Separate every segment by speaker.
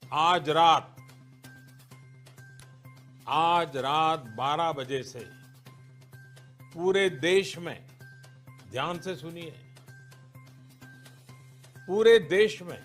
Speaker 1: आज रात 12 बजे से पूरे देश में, ध्यान से सुनिए, पूरे देश में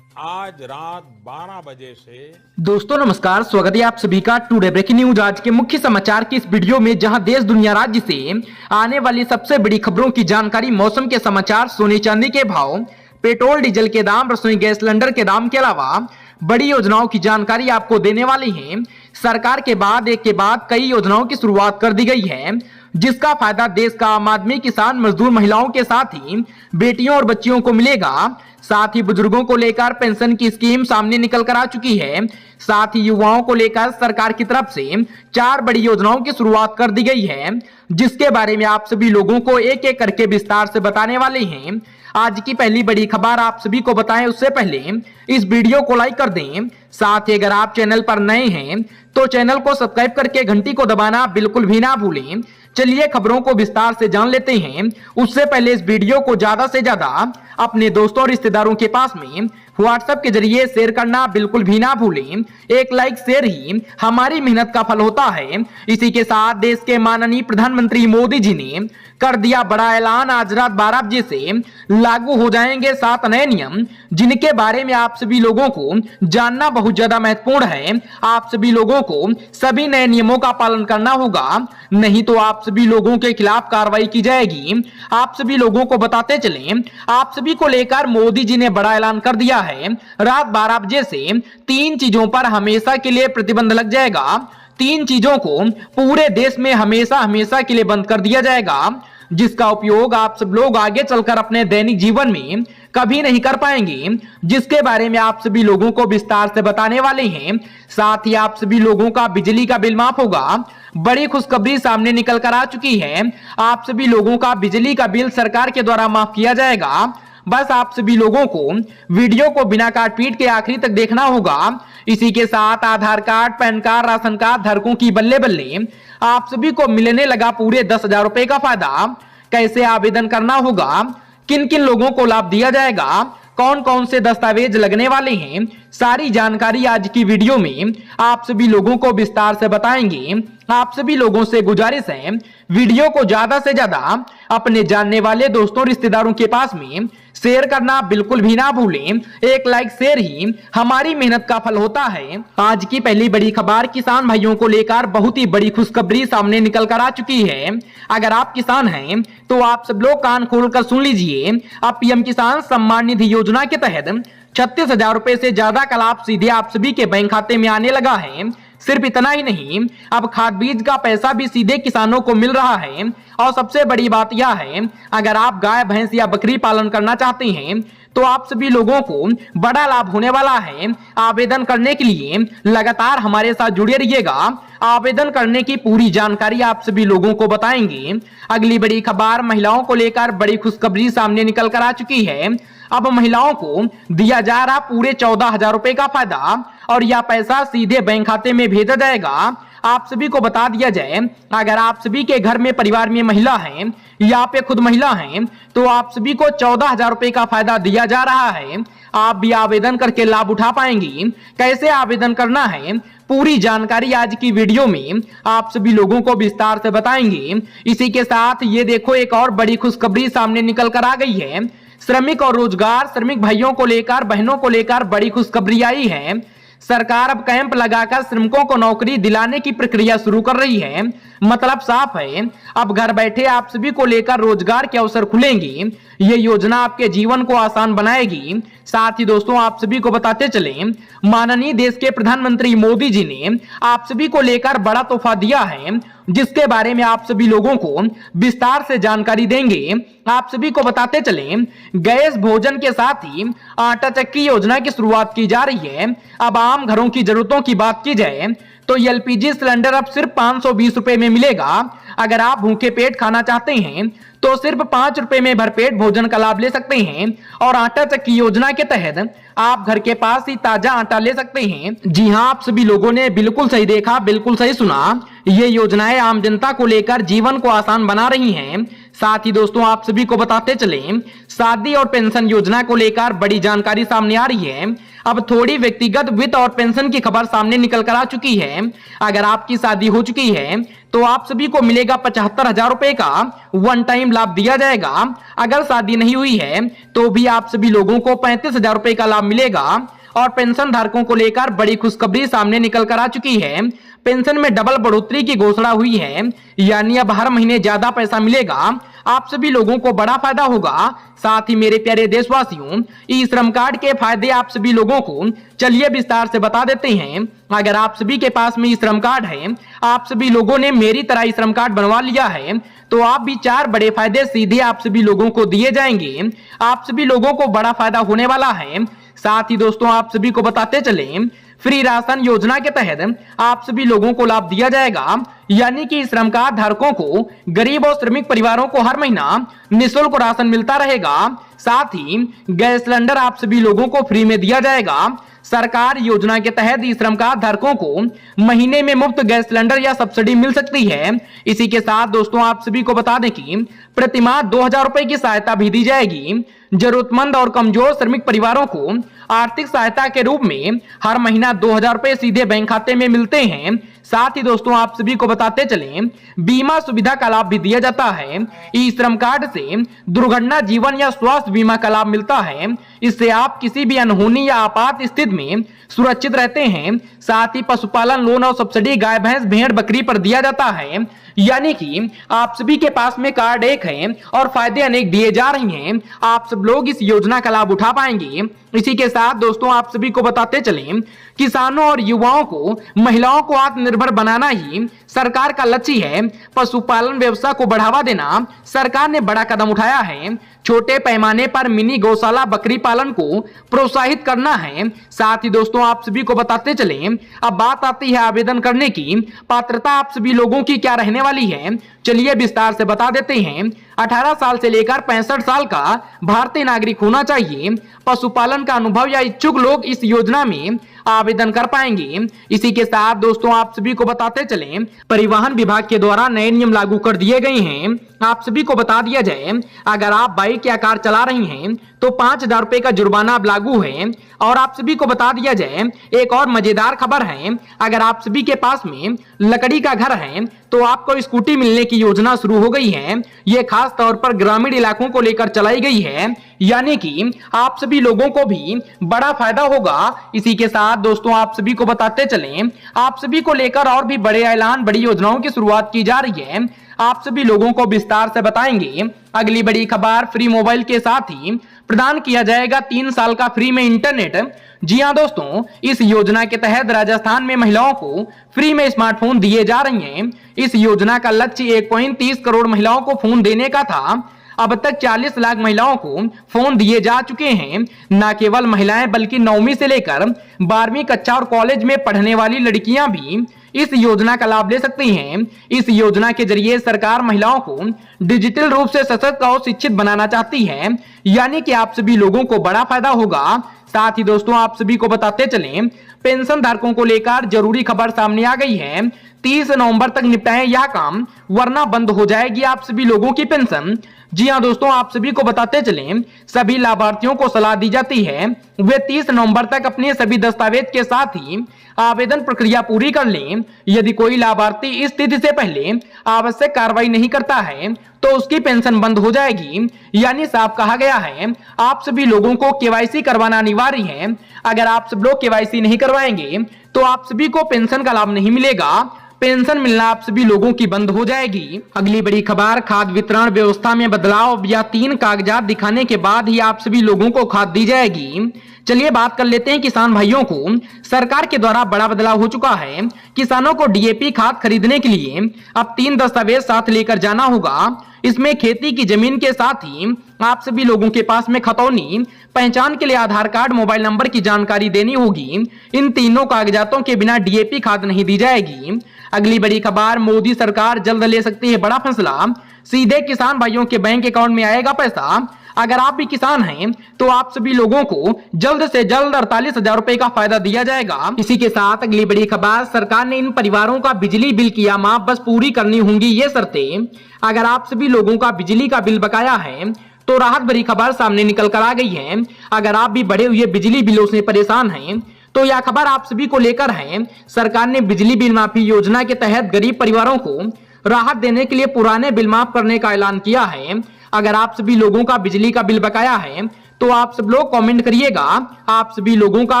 Speaker 1: आज रात 12 बजे से।
Speaker 2: दोस्तों नमस्कार, स्वागत है आप सभी का टुडे ब्रेकिंग न्यूज। आज के मुख्य समाचार की इस वीडियो में जहां देश दुनिया राज्य से आने वाली सबसे बड़ी खबरों की जानकारी, मौसम के समाचार, सोने चांदी के भाव, पेट्रोल डीजल के दाम, रसोई गैस सिलेंडर के दाम के अलावा बड़ी योजनाओं की जानकारी आपको देने वाली हैं। सरकार के बाद एक के बाद कई योजनाओं की शुरुआत कर दी गई है, जिसका फायदा देश का आम आदमी, किसान, मजदूर, महिलाओं के साथ ही बेटियों और बच्चियों को मिलेगा। साथ ही बुजुर्गों को लेकर पेंशन की स्कीम सामने निकल कर आ चुकी है। साथ ही युवाओं को लेकर सरकार की तरफ से 4 बड़ी योजनाओं की शुरुआत कर दी गई है, जिसके बारे में आप सभी लोगों को एक एक करके विस्तार से बताने वाले हैं। आज की पहली बड़ी खबर आप सभी को बताएं उससे पहले इस वीडियो को लाइक कर दें। साथ ही अगर आप चैनल पर नए हैं तो चैनल को सब्सक्राइब करके घंटी को दबाना बिल्कुल भी ना भूलें। चलिए खबरों को विस्तार से जान लेते हैं। उससे पहले इस वीडियो को ज्यादा से ज्यादा अपने दोस्तों और रिश्तेदारों के पास में व्हाट्सएप के जरिए शेयर करना बिल्कुल भी ना भूलें। एक लाइक शेयर ही हमारी मेहनत का फल होता है। इसी के साथ देश के माननीय प्रधानमंत्री मोदी जी ने कर दिया बड़ा ऐलान। आज रात 12 बजे से लागू हो जाएंगे 7 नए नियम, जिनके बारे में आप सभी लोगों को जानना बहुत ज्यादा महत्वपूर्ण है। आप सभी लोगों को सभी नए नियमों का पालन करना होगा, नहीं तो आप सभी लोगों के खिलाफ कार्रवाई की जाएगी। आप सभी लोगों को बताते चलें, आप सभी को लेकर मोदी जी ने बड़ा ऐलान कर दिया है। रात 12 बजे से 3 चीजों पर हमेशा के लिए प्रतिबंध लग जाएगा। 3 चीजों को पूरे देश में हमेशा के लिए बंद कर दिया जाएगा, जिसका उपयोग आप सब लोग आगे चलकर अपने दैनिक जीवन में कभी नहीं कर पाएंगे, जिसके बारे में आप सभी लोगों को विस्तार से बताने वाले हैं। साथ ही आप सभी लोगों का बिजली का बिल माफ होगा। बड़ी खुशखबरी सामने निकल कर आ चुकी है। आप सभी लोगों का बिजली का बिल सरकार के द्वारा माफ किया जाएगा। बस आप सभी लोगों को वीडियो को बिना काट पीट के आखिरी तक देखना होगा। इसी के साथ Aadhaar card, PAN card, ration card धारकों की बल्ले बल्ले आप सभी को मिलने लगा पूरे 10,000 रुपए का फायदा। कैसे आवेदन करना होगा, किन किन लोगों को लाभ दिया जाएगा, कौन कौन से दस्तावेज लगने वाले हैं, सारी जानकारी आज की वीडियो में आप सभी लोगों को विस्तार से बताएंगे। आप सभी लोगों से गुजारिश है, वीडियो को ज्यादा से ज्यादा अपने जानने वाले दोस्तों रिश्तेदारों के पास में शेयर करना बिल्कुल भी ना भूलें। एक लाइक शेयर ही हमारी मेहनत का फल होता है। आज की पहली बड़ी खबर किसान भाइयों को लेकर बहुत ही बड़ी खुशखबरी सामने निकल कर आ चुकी है। अगर आप किसान हैं तो आप सब लोग कान खोलकर सुन लीजिए। अब पीएम किसान सम्मान निधि योजना के तहत 36,000 रुपए से ज्यादा का लाभ सीधे आप सभी के बैंक खाते में आने लगा है। सिर्फ इतना ही नहीं, अब खाद बीज का पैसा भी सीधे किसानों को मिल रहा है। और सबसे बड़ी बात यह है, अगर आप गाय, भैंस या बकरी पालन करना चाहते हैं तो आप सभी लोगों को बड़ा लाभ होने वाला है। आवेदन करने के लिए लगातार हमारे साथ जुड़े रहिएगा। आवेदन करने की पूरी जानकारी आप सभी लोगों को बताएंगे। अगली बड़ी खबर महिलाओं को लेकर बड़ी खुशखबरी सामने निकल कर आ चुकी है। अब महिलाओं को दिया जा रहा पूरे 14,000 रुपए का फायदा, और यह पैसा सीधे बैंक खाते में भेजा जाएगा। आप सभी को बता दिया जाए, अगर आप सभी के घर में परिवार में महिला हैं या आप खुद महिला हैं तो आप सभी को 14,000 रुपए का फायदा दिया जा रहा है। आप भी आवेदन करके लाभ उठा पाएंगी। कैसे आवेदन करना है, पूरी जानकारी आज की वीडियो में आप सभी लोगों को विस्तार से बताएंगे। इसी के साथ ये देखो, एक और बड़ी खुशखबरी सामने निकल कर आ गई है। श्रमिक और रोजगार, श्रमिक भाइयों को लेकर, बहनों को लेकर बड़ी खुशखबरी आई है। सरकार अब कैंप लगाकर श्रमिकों को नौकरी दिलाने की प्रक्रिया शुरू कर रही है। मतलब साफ है, अब घर बैठे आप सभी को लेकर रोजगार के अवसर खुलेंगे। ये योजना आपके जीवन को आसान बनाएगी। साथ ही दोस्तों आप सभी को बताते चलें, माननीय देश के प्रधानमंत्री मोदी जी ने आप सभी को लेकर बड़ा तोहफा दिया है, जिसके बारे में आप सभी लोगों को विस्तार से जानकारी देंगे। आप सभी को बताते चलें, गैस भोजन के साथ ही आटा चक्की योजना की शुरुआत की जा रही है। अब आम घरों की जरूरतों की बात की जाए तो एलपीजी सिलेंडर अब सिर्फ 520 रुपए में मिलेगा। अगर आप भूखे पेट खाना चाहते हैं तो सिर्फ 5 रुपए में भरपेट भोजन का लाभ ले सकते हैं। और आटा चक्की योजना के तहत आप घर के पास ही ताजा आटा ले सकते हैं। जी हाँ, आप सभी लोगों ने बिल्कुल सही देखा, बिल्कुल सही सुना। ये योजनाएं आम जनता को लेकर जीवन को आसान बना रही हैं। साथ ही दोस्तों आप सभी को बताते चलें, शादी और पेंशन योजना को लेकर बड़ी जानकारी सामने आ रही है। अब थोड़ी व्यक्तिगत वित्त और पेंशन की खबर सामने निकल कर आ चुकी है। अगर आपकी शादी हो चुकी है तो आप सभी को मिलेगा 75,000 रुपए का वन टाइम लाभ दिया जाएगा। अगर शादी नहीं हुई है तो भी आप सभी लोगों को 35,000 रुपए का लाभ मिलेगा। और पेंशन धारकों को लेकर बड़ी खुशखबरी सामने निकल कर आ चुकी है। पेंशन में डबल बढ़ोतरी की घोषणा हुई है, यानी अब हर महीने ज्यादा पैसा मिलेगा। आप सभी लोगों को बड़ा फायदा होगा। साथ ही मेरे प्यारे देशवासियों, ई श्रम कार्ड के फायदे आप सभी लोगों को चलिए विस्तार से बता देते हैं। अगर आप सभी के पास में ई श्रम कार्ड है, आप सभी लोगों ने मेरी तरह ई श्रम कार्ड बनवा लिया है, तो आप भी 4 बड़े फायदे सीधे आप सभी लोगों को दिए जाएंगे। आप सभी लोगों को बड़ा फायदा होने वाला है। साथ ही दोस्तों आप सभी को बताते चलें, फ्री राशन योजना के तहत आप सभी लोगों को लाभ दिया जाएगा, यानी कि श्रम कार्ड धारकों को, गरीब और श्रमिक परिवारों को हर महीना निःशुल्क राशन मिलता रहेगा। साथ ही गैस सिलेंडर आप सभी लोगों को फ्री में दिया जाएगा। सरकार योजना के तहत श्रम कार्ड धारकों को महीने में मुफ्त गैस सिलेंडर या सब्सिडी मिल सकती है। इसी के साथ दोस्तों आप सभी को बता दें कि प्रतिमाह 2,000 रुपए की सहायता भी दी जाएगी। जरूरतमंद और कमजोर श्रमिक परिवारों को आर्थिक सहायता के रूप में हर महीना 2,000 रुपए सीधे बैंक खाते में मिलते हैं। साथ ही दोस्तों आप सभी को बताते चलें, बीमा सुविधा का लाभ भी दिया जाता है। ई श्रम कार्ड से दुर्घटना, जीवन या स्वास्थ्य बीमा का लाभ मिलता है। इससे आप किसी भी अनहोनी या आपात स्थिति में सुरक्षित रहते हैं। साथ ही पशुपालन लोन और सब्सिडी गाय, भैंस, भेड़, बकरी पर दिया जाता है। यानी कि आप सभी के पास में कार्ड एक है और फायदे अनेक दिए जा रहे हैं। आप सब लोग इस योजना का लाभ उठा पाएंगे। इसी के साथ दोस्तों आप सभी को बताते चलें, किसानों और युवाओं को, महिलाओं को आत्मनिर्भर बनाना ही सरकार का लक्ष्य है। पशुपालन व्यवसाय को बढ़ावा देना सरकार ने बड़ा कदम उठाया है। छोटे पैमाने पर मिनी गौशाला, बकरी पालन को प्रोत्साहित करना है। साथ ही दोस्तों आप सभी को बताते चलें, अब बात आती है आवेदन करने की। पात्रता आप सभी लोगों की क्या रहने वाली है, चलिए विस्तार से बता देते हैं। 18 साल से लेकर 65 साल का भारतीय नागरिक होना चाहिए। पशुपालन का अनुभव या इच्छुक लोग इस योजना में आवेदन कर पाएंगे। इसी के साथ दोस्तों आप सभी को बताते चलें, परिवहन विभाग के द्वारा नए नियम लागू कर दिए गए हैं। आप सभी को बता दिया जाए, अगर आप बाइक या कार चला रही हैं तो 5,000 रुपए का जुर्माना अब लागू है। और आप सभी को बता दिया जाए, एक और मजेदार खबर है, अगर आप सभी के पास में लकड़ी का घर है तो आपको स्कूटी मिलने की योजना शुरू हो गई है। ये खास तौर पर ग्रामीण इलाकों को लेकर चलाई गई है, यानी कि आप सभी लोगों को भी बड़ा फायदा होगा। इसी के साथ दोस्तों आप सभी को बताते चलें, आप सभी को लेकर और भी बड़े ऐलान, बड़ी योजनाओं की शुरुआत की जा रही है। आप सभी लोगों को विस्तार से बताएंगे। अगली बड़ी खबर, फ्री मोबाइल के साथ ही प्रदान किया जाएगा 3 साल का फ्री में इंटरनेट। जी हां दोस्तों, इस योजना के तहत राजस्थान में महिलाओं को फ्री में स्मार्टफोन दिए जा रहे हैं। इस योजना का लक्ष्य 1.30 करोड़ महिलाओं को फोन देने का था। अब तक 40 लाख महिलाओं को फोन दिए जा चुके हैं। न केवल महिलाएं बल्कि 9वीं से लेकर 12वीं कक्षा और कॉलेज में पढ़ने वाली लड़कियां भी इस योजना का लाभ ले सकती हैं। इस योजना के जरिए सरकार महिलाओं को डिजिटल रूप से सशक्त और शिक्षित बनाना चाहती है, यानी कि आप सभी लोगों को बड़ा फायदा होगा। साथ ही दोस्तों आप सभी को बताते चलें, पेंशन धारकों को लेकर जरूरी खबर सामने आ गई है। 30 नवंबर तक निपटाएं यह काम, वरना बंद हो जाएगी आप सभी लोगों की पेंशन। जी हां दोस्तों, आप सभी को बताते चलें, सभी लाभार्थियों को सलाह दी जाती है वे 30 नवंबर तक अपने सभी दस्तावेज के साथ ही आवेदन प्रक्रिया पूरी कर लें। यदि कोई लाभार्थी इस तिथि से पहले आवश्यक कार्रवाई नहीं करता है तो उसकी पेंशन बंद हो जाएगी। यानी साफ कहा गया है, आप सभी लोगों को केवाईसी करवाना अनिवार्य है। अगर आप सब लोग केवाईसी नहीं करवाएंगे तो आप सभी को पेंशन का लाभ नहीं मिलेगा। पेंशन मिलना आप सभी लोगों की बंद हो जाएगी। अगली बड़ी खबर, खाद्य वितरण व्यवस्था में बदलाव, या 3 कागजात दिखाने के बाद ही आप सभी लोगों को खाद दी जाएगी। चलिए बात कर लेते हैं किसान भाइयों को। सरकार के द्वारा बड़ा बदलाव हो चुका है। किसानों को डीएपी खाद खरीदने के लिए अब 3 दस्तावेज साथ लेकर जाना होगा। इसमें खेती की जमीन के साथ ही आप सभी लोगों के पास में खतौनी, पहचान के लिए आधार कार्ड, मोबाइल नंबर की जानकारी देनी होगी। इन तीनों कागजातों के बिना डीएपी खाद नहीं दी जाएगी। अगली बड़ी खबर, मोदी सरकार जल्द ले सकती है बड़ा फैसला, सीधे किसान भाइयों के बैंक अकाउंट में आएगा पैसा। अगर आप भी किसान हैं तो आप सभी लोगों को जल्द से जल्द 48,000 रुपए का फायदा दिया जाएगा। इसी के साथ अगली बड़ी खबर, सरकार ने इन परिवारों का बिजली बिल किया माफ, बस पूरी करनी होंगी ये शर्तें। अगर आप सभी लोगों का बिजली का बिल बकाया है तो राहत भरी खबर सामने निकल कर आ गई है। अगर आप भी बढ़े हुए बिजली बिलों से परेशान हैं तो यह खबर आप सभी को लेकर है। सरकार ने बिजली बिल माफी योजना के तहत गरीब परिवारों को राहत देने के लिए पुराने बिल माफ करने का ऐलान किया है। अगर आप सभी लोगों का बिजली का बिल बकाया है तो आप सब लोग कमेंट करिएगा, आप सभी लोगों का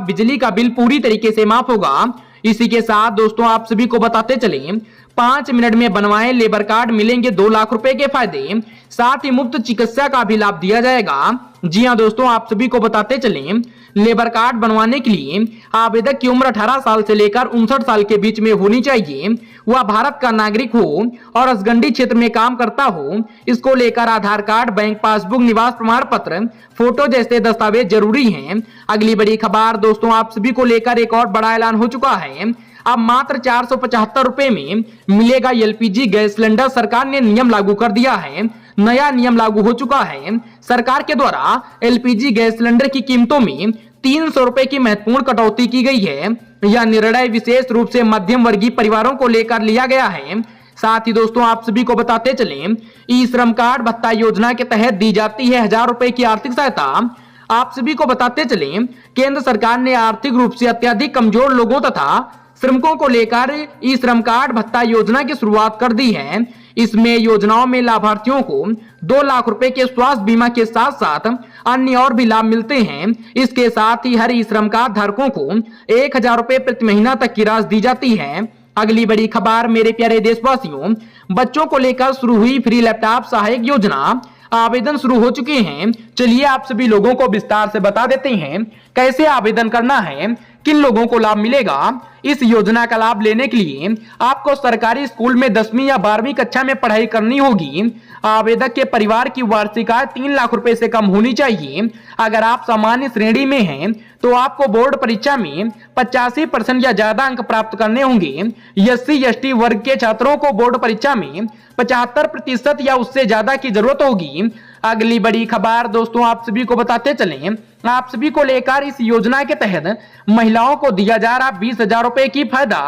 Speaker 2: बिजली का बिल पूरी तरीके से माफ होगा। इसी के साथ दोस्तों आप सभी को बताते चलें, 5 मिनट में बनवाएं लेबर कार्ड, मिलेंगे 2 लाख रुपए के फायदे, साथ ही मुफ्त चिकित्सा का भी लाभ दिया जाएगा। जी हां दोस्तों, आप सभी को बताते चलें, लेबर कार्ड बनवाने के लिए आवेदक की उम्र 18 साल से लेकर 59 साल के बीच में होनी चाहिए। वह भारत का नागरिक हो और असगंडी क्षेत्र में काम करता हो। इसको लेकर आधार कार्ड, बैंक पासबुक, निवास प्रमाण पत्र, फोटो जैसे दस्तावेज जरूरी हैं। अगली बड़ी खबर दोस्तों आप सभी को लेकर एक और बड़ा ऐलान हो चुका है। अब मात्र 475 रुपए में मिलेगा एलपीजी गैस सिलेंडर। सरकार ने नियम लागू कर दिया है, नया नियम लागू हो चुका है। सरकार के द्वारा एलपीजी गैस सिलेंडर की कीमतों में 300 रुपए की महत्वपूर्ण कटौती की गई है। यह निर्णय विशेष रूप से मध्यम वर्गीय परिवारों को लेकर लिया गया है। साथ ही दोस्तों आप सभी को बताते चलें, ई श्रम कार्ड भत्ता योजना के तहत दी जाती है 1000 रुपए की आर्थिक सहायता। आप सभी को बताते चलें, केंद्र सरकार ने आर्थिक रूप से अत्यधिक कमजोर लोगों तथा श्रमिकों को लेकर ई श्रम कार्ड भत्ता योजना की शुरुआत कर दी है। इसमें योजनाओं में लाभार्थियों को 2 लाख रुपए के स्वास्थ्य बीमा के साथ साथ अन्य और भी लाभ मिलते हैं। इसके साथ ही हर ई श्रम कार्ड धारकों को 1000 रुपए प्रति महीना तक की राशि दी जाती है। अगली बड़ी खबर मेरे प्यारे देशवासियों, बच्चों को लेकर शुरू हुई फ्री लैपटॉप सहायक योजना, आवेदन शुरू हो चुके हैं। चलिए आप सभी लोगों को विस्तार से बता देते हैं कैसे आवेदन करना है, किन लोगों को लाभ मिलेगा। इस योजना का लाभ लेने के लिए आपको सरकारी स्कूल में 10वीं या 12वीं कक्षा में पढ़ाई करनी होगी। आवेदक के परिवार की वार्षिक आय 3 लाख रुपए से कम होनी चाहिए। अगर आप सामान्य श्रेणी में हैं तो आपको बोर्ड परीक्षा में 85% या ज्यादा अंक प्राप्त करने होंगे। एससी एसटी वर्ग के छात्रों को बोर्ड परीक्षा में 75% या उससे ज्यादा की जरूरत होगी। अगली बड़ी खबर दोस्तों आप सभी को बताते चलें, आप सभी को लेकर इस योजना के तहत महिलाओं को दिया जा रहा 20,000 रुपए की फायदा,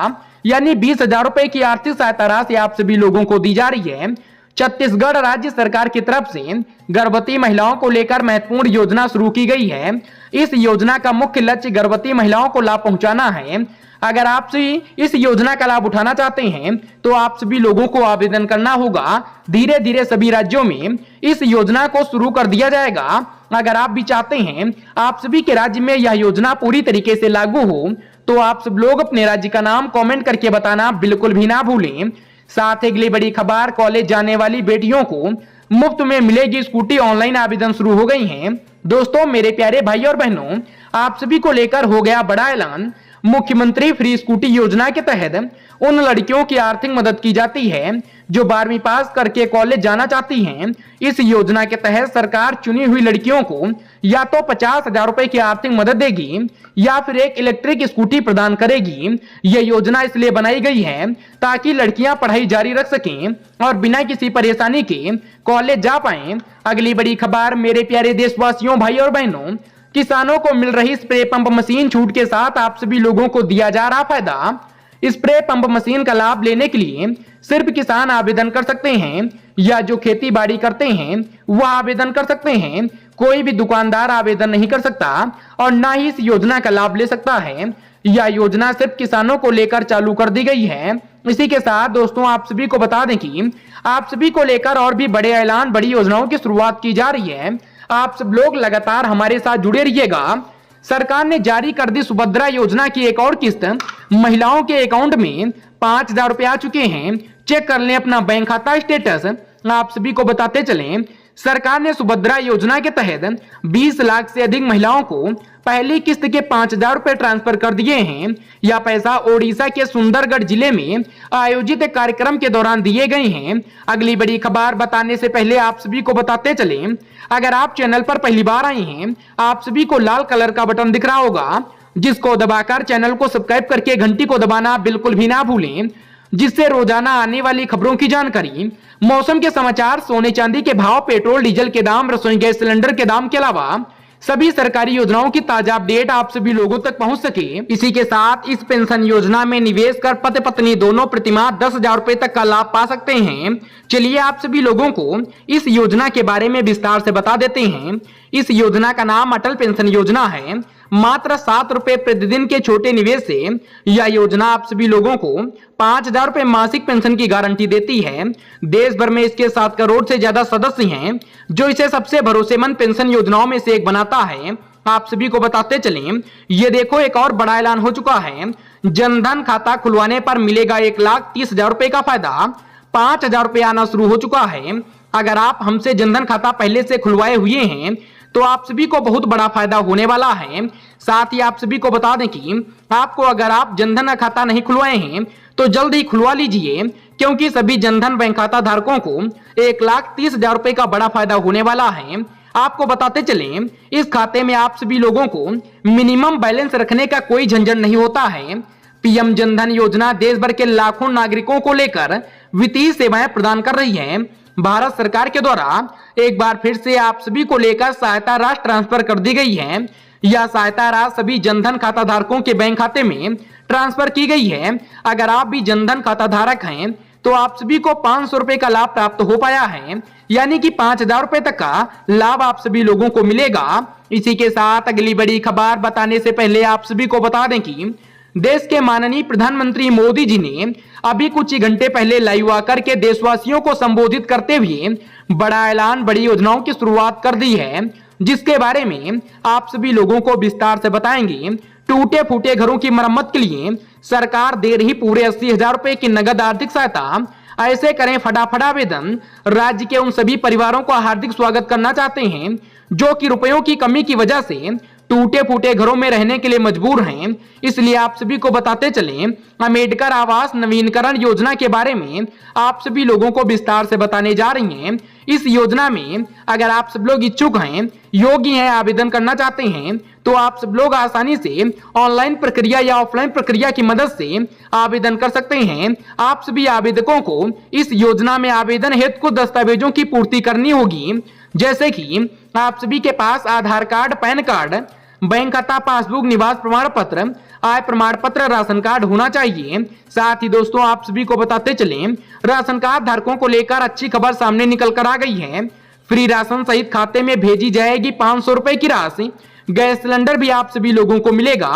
Speaker 2: यानी 20,000 रुपए की आर्थिक सहायता राशि आप सभी लोगों को दी जा रही है। छत्तीसगढ़ राज्य सरकार की तरफ से गर्भवती महिलाओं को लेकर महत्वपूर्ण योजना शुरू की गई है। इस योजना का मुख्य लक्ष्य गर्भवती महिलाओं को लाभ पहुंचाना है। अगर आप इस योजना का लाभ उठाना चाहते हैं तो आप सभी लोगों को आवेदन करना होगा। धीरे धीरे सभी राज्यों में इस योजना को शुरू कर दिया जाएगा। अगर आप भी चाहते हैं आप सभी के राज्य में यह योजना पूरी तरीके से लागू हो तो आप सब लोग अपने राज्य का नाम कमेंट करके बताना बिल्कुल भी ना भूलें। साथ ही अगली बड़ी खबर, कॉलेज जाने वाली बेटियों को मुफ्त में मिलेगी स्कूटी, ऑनलाइन आवेदन शुरू हो गई हैं। दोस्तों मेरे प्यारे भाई और बहनों, आप सभी को लेकर हो गया बड़ा ऐलान। मुख्यमंत्री फ्री स्कूटी योजना के तहत उन लड़कियों की आर्थिक मदद की जाती है जो 12वीं पास करके कॉलेज जाना चाहती हैं। इस योजना के तहत सरकार चुनी हुई लड़कियों को या तो 50,000 रुपए की आर्थिक मदद देगी या फिर एक इलेक्ट्रिक स्कूटी प्रदान करेगी। यह योजना इसलिए बनाई गई है ताकि लड़कियां पढ़ाई जारी रख सकें और बिना किसी परेशानी के कॉलेज जा पाएं। अगली बड़ी खबर मेरे प्यारे देशवासियों, भाई और बहनों, किसानों को मिल रही स्प्रे पंप मशीन छूट के साथ आप सभी लोगों को दिया जा रहा फायदा। स्प्रे पंप मशीन का लाभ लेने के लिए सिर्फ किसान आवेदन कर सकते हैं या जो खेती बाड़ी करते हैं वह आवेदन कर सकते हैं। कोई भी दुकानदार आवेदन नहीं कर सकता और ना ही इस योजना का लाभ ले सकता है। यह योजना सिर्फ किसानों को लेकर चालू कर दी गई है। इसी के साथ दोस्तों आप सभी को बता दें कि आप सभी को लेकर और भी बड़े ऐलान, बड़ी योजनाओं की शुरुआत की जा रही है। आप सब लोग लगातार हमारे साथ जुड़े रहिएगा। सरकार ने जारी कर दी सुभद्रा योजना की एक और किस्त, महिलाओं के अकाउंट में 5,000 रुपए आ चुके हैं। चेक कर लें अपना बैंक खाता स्टेटस। आप सभी को बताते चलें, सरकार ने सुभद्रा योजना के तहत 20 लाख से अधिक महिलाओं को पहली किस्त के 5,000 रुपए ट्रांसफर कर दिए हैं। यह पैसा ओडिशा के सुंदरगढ़ जिले में आयोजित एक कार्यक्रम के दौरान दिए गए हैं। अगली बड़ी खबर बताने से पहले आप सभी को बताते चलें, अगर आप चैनल पर पहली बार आए हैं, आप सभी को लाल कलर का बटन दिख रहा होगा जिसको दबाकर चैनल को सब्सक्राइब करके घंटी को दबाना बिल्कुल भी ना भूलें। जिससे रोजाना आने वाली खबरों की जानकारी, मौसम के समाचार, सोने चांदी के भाव, पेट्रोल डीजल के दाम, रसोई गैस सिलेंडर के दाम के अलावा सभी सरकारी योजनाओं की ताजा अपडेट आप सभी लोगों तक पहुंच सके। इसी के साथ इस पेंशन योजना में निवेश कर पति पत्नी दोनों प्रतिमाह 10,000 रुपए तक का लाभ पा सकते हैं। चलिए आप सभी लोगों को इस योजना के बारे में विस्तार से बता देते हैं। इस योजना का नाम अटल पेंशन योजना है। मात्र 7 रुपए प्रतिदिन के छोटे निवेश से यह योजना आप सभी लोगों को 5,000 रुपए मासिक पेंशन की गारंटी देती है। देश भर में इसके 7 करोड़ से ज्यादा सदस्य हैं, जो इसे सबसे भरोसेमंद पेंशन योजनाओं में से एक बनाता है। आप सभी को बताते चलें, ये देखो एक और बड़ा ऐलान हो चुका है। जनधन खाता खुलवाने पर मिलेगा 1,30,000 रुपए का फायदा। 5,000 रुपए आना शुरू हो चुका है। अगर आप हमसे जनधन खाता पहले से खुलवाए हुए हैं तो आप सभी को बहुत बड़ा फायदा होने वाला है। साथ ही आप सभी को बता दें कि आपको अगर आप जनधन खाता नहीं खुलवाए हैं तो जल्द ही खुलवा लीजिए, क्योंकि सभी जनधन बैंक खाता धारकों को 1,30,000 रुपए का बड़ा फायदा होने वाला है। आपको बताते चलें, इस खाते में आप सभी लोगों को मिनिमम बैलेंस रखने का कोई झंझट नहीं होता है। पीएम जनधन योजना देश भर के लाखों नागरिकों को लेकर वित्तीय सेवाएं प्रदान कर रही है। भारत सरकार के द्वारा एक बार फिर से आप सभी को लेकर सहायता राशि ट्रांसफर कर दी गई है। यह सहायता राशि सभी जनधन खाता धारकों के बैंक खाते में ट्रांसफर की गई है। अगर आप भी जनधन खाता धारक हैं तो आप सभी को 500 रुपए का लाभ प्राप्त हो पाया है, यानी कि 5,000 रुपए तक का लाभ आप सभी लोगों को मिलेगा। इसी के साथ अगली बड़ी खबर बताने से पहले आप सभी को बता दें कि देश के माननीय प्रधानमंत्री मोदी जी ने अभी कुछ ही घंटे पहले लाइव आकर के देशवासियों को संबोधित करते हुए बड़ा ऐलान, बड़ी योजनाओं की शुरुआत कर दी है, जिसके बारे में आप सभी लोगों को विस्तार से बताएंगे। टूटे फूटे घरों की मरम्मत के लिए सरकार दे रही पूरे 80,000 रुपए की नगद आर्थिक सहायता। ऐसे करें फटाफट आवेदन। राज्य के उन सभी परिवारों का हार्दिक स्वागत करना चाहते हैं जो कि रुपयों की कमी की वजह से टूटे फूटे घरों में रहने के लिए मजबूर हैं। इसलिए आप सभी को बताते चलें, अम्बेडकर आवास नवीनीकरण योजना के बारे में आप सभी लोगों को विस्तार से बताने जा रही हैं। इस योजना में अगर आप सब लोग इच्छुक हैं, योग्य हैं, आवेदन करना चाहते हैं तो आप सब लोग आसानी से ऑनलाइन प्रक्रिया या ऑफलाइन प्रक्रिया की मदद से आवेदन कर सकते हैं। आप सभी आवेदकों को इस योजना में आवेदन हेतु कुछ दस्तावेजों की पूर्ति करनी होगी, जैसे कि आप सभी के पास आधार कार्ड, पैन कार्ड, बैंक खाता पासबुक, निवास प्रमाण पत्र, आय प्रमाण पत्र, राशन कार्ड होना चाहिए। साथ ही दोस्तों आप सभी को बताते चलें, राशन कार्ड धारकों को लेकर अच्छी खबर सामने निकल कर आ गई है। फ्री राशन सहित खाते में भेजी जाएगी 500 रुपए की राशि। गैस सिलेंडर भी आप सभी लोगों को मिलेगा।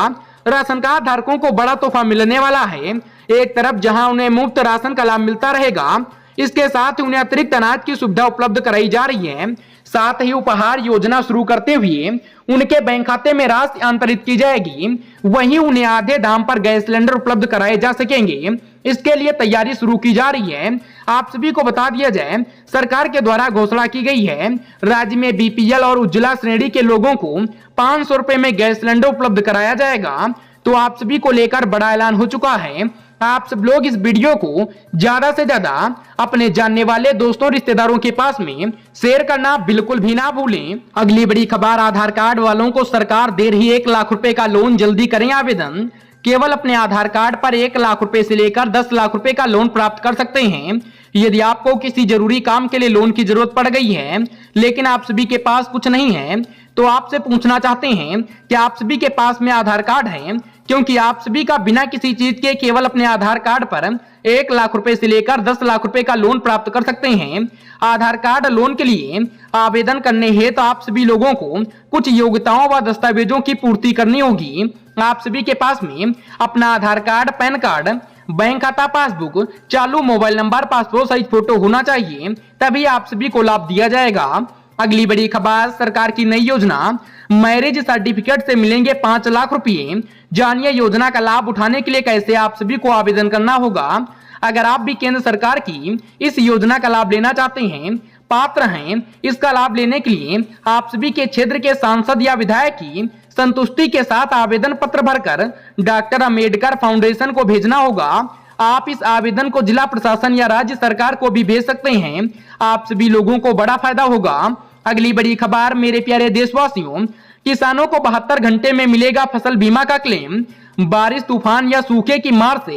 Speaker 2: राशन कार्ड धारकों को बड़ा तोहफा मिलने वाला है। एक तरफ जहां उन्हें मुफ्त राशन का लाभ मिलता रहेगा, इसके साथ उन्हें अतिरिक्त अनाज की सुविधा उपलब्ध कराई जा रही है। साथ ही उपहार योजना शुरू करते हुए उनके बैंक खाते में राशि अंतरित की जाएगी। वहीं उन्हें आधे दाम पर गैस सिलेंडर उपलब्ध कराए जा सकेंगे। इसके लिए तैयारी शुरू की जा रही है। आप सभी को बता दिया जाए, सरकार के द्वारा घोषणा की गई है, राज्य में बीपीएल और उज्ज्वला श्रेणी के लोगों को 500 रुपए में गैस सिलेंडर उपलब्ध कराया जाएगा। तो आप सभी को लेकर बड़ा ऐलान हो चुका है। आप सब लोग इस वीडियो को ज्यादा से ज्यादा अपने जानने वाले दोस्तों, रिश्तेदारों के पास में शेयर करना बिल्कुल भी ना भूलें। अगली बड़ी खबर, आधार कार्ड वालों को सरकार दे रही 1 लाख रुपए का लोन, जल्दी करें आवेदन। केवल अपने आधार कार्ड पर 1 लाख रुपए से लेकर 10 लाख रुपए का लोन प्राप्त कर सकते हैं। यदि आपको किसी जरूरी काम के लिए लोन की जरूरत पड़ गई है, लेकिन आप सभी के पास कुछ नहीं है, तो आपसे पूछना चाहते हैं कि आप सभी के पास में आधार कार्ड है, क्योंकि आप सभी का बिना किसी चीज के केवल अपने आधार कार्ड पर 1 लाख रुपए से लेकर 10 लाख रुपए का लोन प्राप्त कर सकते हैं। आधार कार्ड लोन के लिए आवेदन करने हेतु आप सभी लोगों को कुछ योग्यताओं व दस्तावेजों की पूर्ति करनी होगी। आप सभी के पास में अपना आधार कार्ड, पैन कार्ड, बैंक खाता पासबुक, चालू mobile number, passport size photo होना चाहिए, तभी आप सभी को लाभ दिया जाएगा। अगली बड़ी खबर, सरकार की नई योजना, मैरिज सर्टिफिकेट से मिलेंगे 5 लाख रुपए। जानिए योजना का लाभ उठाने के लिए कैसे आप सभी को आवेदन करना होगा। अगर आप भी केंद्र सरकार की इस योजना का लाभ लेना चाहते हैं, पात्र हैं, इसका लाभ लेने के लिए आप सभी के क्षेत्र के सांसद या विधायक की संतुष्टि के साथ आवेदन पत्र भरकर डॉक्टर अम्बेडकर फाउंडेशन को भेजना होगा। आप इस आवेदन को जिला प्रशासन या राज्य सरकार को भी भेज सकते हैं। आप सभी लोगों को बड़ा फायदा होगा। अगली बड़ी खबर, मेरे प्यारे देशवासियों, किसानों को 72 घंटे में मिलेगा फसल बीमा का क्लेम। बारिश, तूफान या सूखे की मार से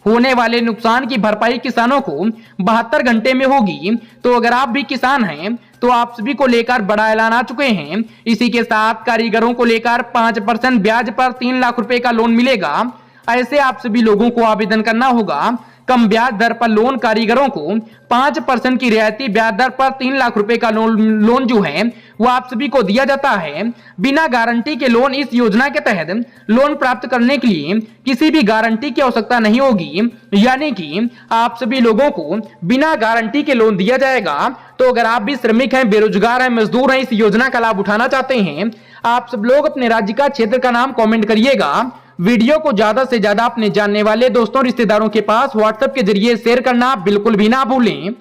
Speaker 2: होने वाले नुकसान की भरपाई किसानों को 72 घंटे में होगी। तो अगर आप भी किसान हैं तो आप सभी को लेकर बड़ा ऐलान आ चुके हैं। इसी के साथ कारीगरों को लेकर 5% ब्याज पर 3 लाख रुपए का लोन मिलेगा। ऐसे आप सभी लोगों को आवेदन करना होगा। कम ब्याज दर पर लोन, कारीगरों को 5% की रियायती ब्याज दर पर 3 लाख रुपए का लोन जो है वो आप सभी को दिया जाता है। बिना गारंटी के लोन, इस योजना के तहत लोन प्राप्त करने के लिए किसी भी गारंटी की आवश्यकता नहीं होगी, यानी कि आप सभी लोगों को बिना गारंटी के लोन दिया जाएगा। तो अगर आप भी श्रमिक हैं, बेरोजगार हैं, मजदूर हैं, इस योजना का लाभ उठाना चाहते हैं, आप सब लोग अपने राज्य का, क्षेत्र का नाम कमेंट करिएगा। वीडियो को ज्यादा से ज्यादा अपने जानने वाले दोस्तों, रिश्तेदारों के पास व्हाट्सएप के जरिए शेयर करना बिल्कुल भी ना भूलें।